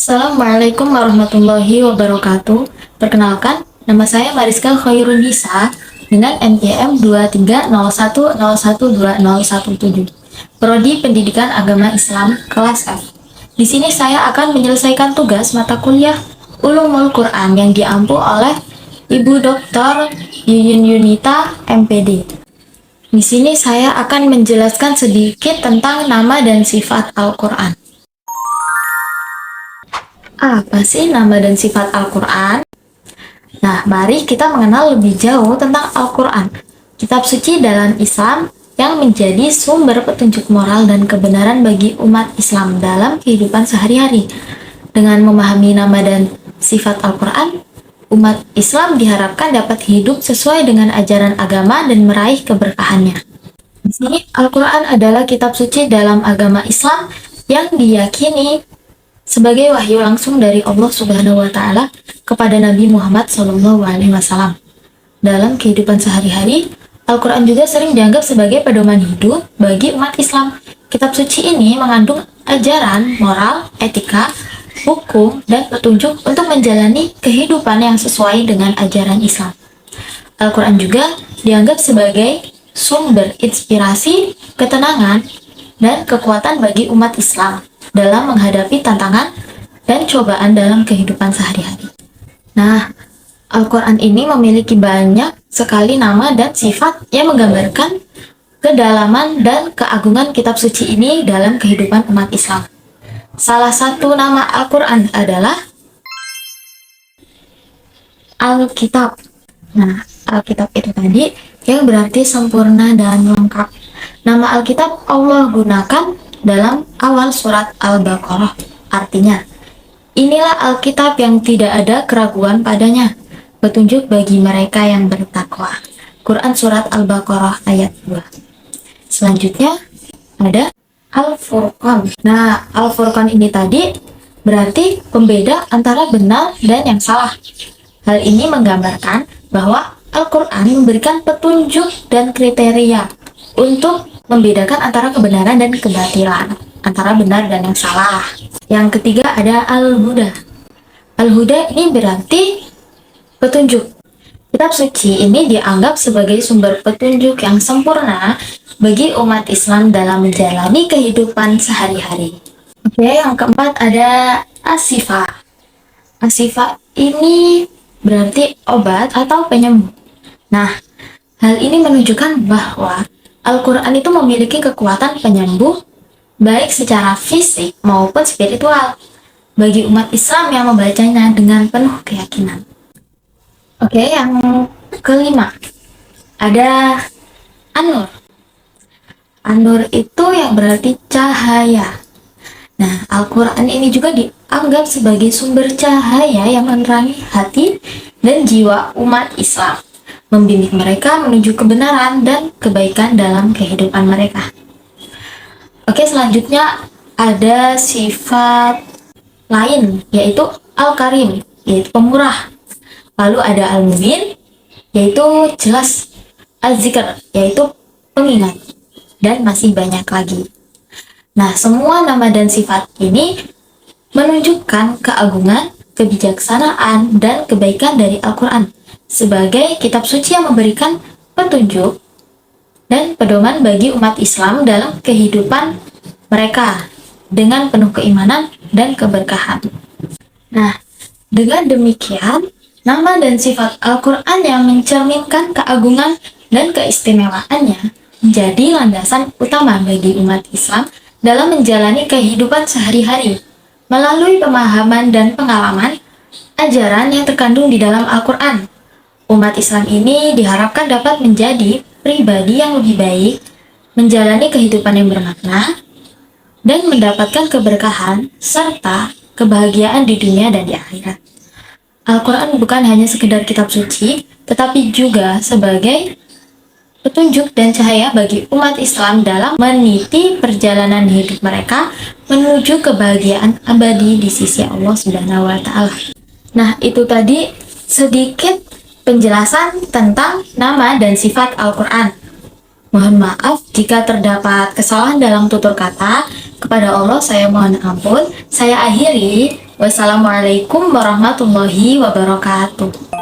Assalamualaikum warahmatullahi wabarakatuh. Perkenalkan, nama saya Mariska Khairunisa dengan NPM 23010102017. Prodi Pendidikan Agama Islam kelas F. Di sini saya akan menyelesaikan tugas mata kuliah Ulumul Quran yang diampu oleh Ibu Dr. Yuyun Yunita, MPD. Di sini saya akan menjelaskan sedikit tentang nama dan sifat Al-Quran. Apa sih nama dan sifat Al-Quran? Nah, mari kita mengenal lebih jauh tentang Al-Quran, kitab suci dalam Islam yang menjadi sumber petunjuk moral dan kebenaran bagi umat Islam dalam kehidupan sehari-hari. Dengan memahami nama dan sifat Al-Quran, umat Islam diharapkan dapat hidup sesuai dengan ajaran agama dan meraih keberkahannya. Di sini, Al-Quran adalah kitab suci dalam agama Islam yang diyakini sebagai wahyu langsung dari Allah Subhanahu wa Ta'ala kepada Nabi Muhammad SAW. Dalam kehidupan sehari-hari, Al-Quran juga sering dianggap sebagai pedoman hidup bagi umat Islam. Kitab suci ini mengandung ajaran, moral, etika, hukum, dan petunjuk untuk menjalani kehidupan yang sesuai dengan ajaran Islam. Al-Quran juga dianggap sebagai sumber inspirasi, ketenangan, dan kekuatan bagi umat Islam dalam menghadapi tantangan dan cobaan dalam kehidupan sehari-hari. Nah, Al-Quran ini memiliki banyak sekali nama dan sifat yang menggambarkan kedalaman dan keagungan kitab suci ini dalam kehidupan umat Islam. Salah satu nama Al-Quran adalah Alkitab. Nah, Alkitab itu tadi yang berarti sempurna dan lengkap. Nama Alkitab Allah gunakan dalam awal surat Al-Baqarah. Artinya, inilah Alkitab yang tidak ada keraguan padanya, petunjuk bagi mereka yang bertakwa. Quran surat Al-Baqarah ayat 2. Selanjutnya ada Al-Furqan. Nah, Al-Furqan ini tadi berarti pembeda antara benar dan yang salah. Hal ini menggambarkan bahwa Al-Quran memberikan petunjuk dan kriteria untuk membedakan antara kebenaran dan kebatilan, antara benar dan yang salah. Yang ketiga ada Al-Huda. Al-Huda ini berarti petunjuk. Kitab suci ini dianggap sebagai sumber petunjuk yang sempurna bagi umat Islam dalam menjalani kehidupan sehari-hari. Oke, yang keempat ada As-Sifa. As-Sifa ini berarti obat atau penyembuh. Nah, hal ini menunjukkan bahwa Al-Quran itu memiliki kekuatan penyembuh baik secara fisik maupun spiritual bagi umat Islam yang membacanya dengan penuh keyakinan. Oke, yang kelima ada An-Nur. An-Nur itu yang berarti cahaya. Nah, Al-Quran ini juga dianggap sebagai sumber cahaya yang menerangi hati dan jiwa umat Islam, membimbing mereka menuju kebenaran dan kebaikan dalam kehidupan mereka. Oke, selanjutnya ada sifat lain, yaitu Al-Karim, yaitu pemurah. Lalu ada Al-Mubin, yaitu jelas. Al-Zikr, yaitu pengingat. Dan masih banyak lagi. Nah, semua nama dan sifat ini menunjukkan keagungan, kebijaksanaan, dan kebaikan dari Al-Quran sebagai kitab suci yang memberikan petunjuk dan pedoman bagi umat Islam dalam kehidupan mereka dengan penuh keimanan dan keberkahan. Nah, dengan demikian, nama dan sifat Al-Quran yang mencerminkan keagungan dan keistimewaannya menjadi landasan utama bagi umat Islam dalam menjalani kehidupan sehari-hari melalui pemahaman dan pengalaman ajaran yang terkandung di dalam Al-Quran. Umat Islam ini diharapkan dapat menjadi pribadi yang lebih baik, menjalani kehidupan yang bermakna, dan mendapatkan keberkahan serta kebahagiaan di dunia dan di akhirat. Al-Quran bukan hanya sekedar kitab suci, tetapi juga sebagai petunjuk dan cahaya bagi umat Islam dalam meniti perjalanan hidup mereka menuju kebahagiaan abadi di sisi Allah Subhanahu wa Ta'ala. Nah, itu tadi sedikit penjelasan tentang nama dan sifat Al-Quran. Mohon maaf jika terdapat kesalahan dalam tutur kata. Kepada Allah saya mohon ampun. Saya akhiri. Wassalamualaikum warahmatullahi wabarakatuh.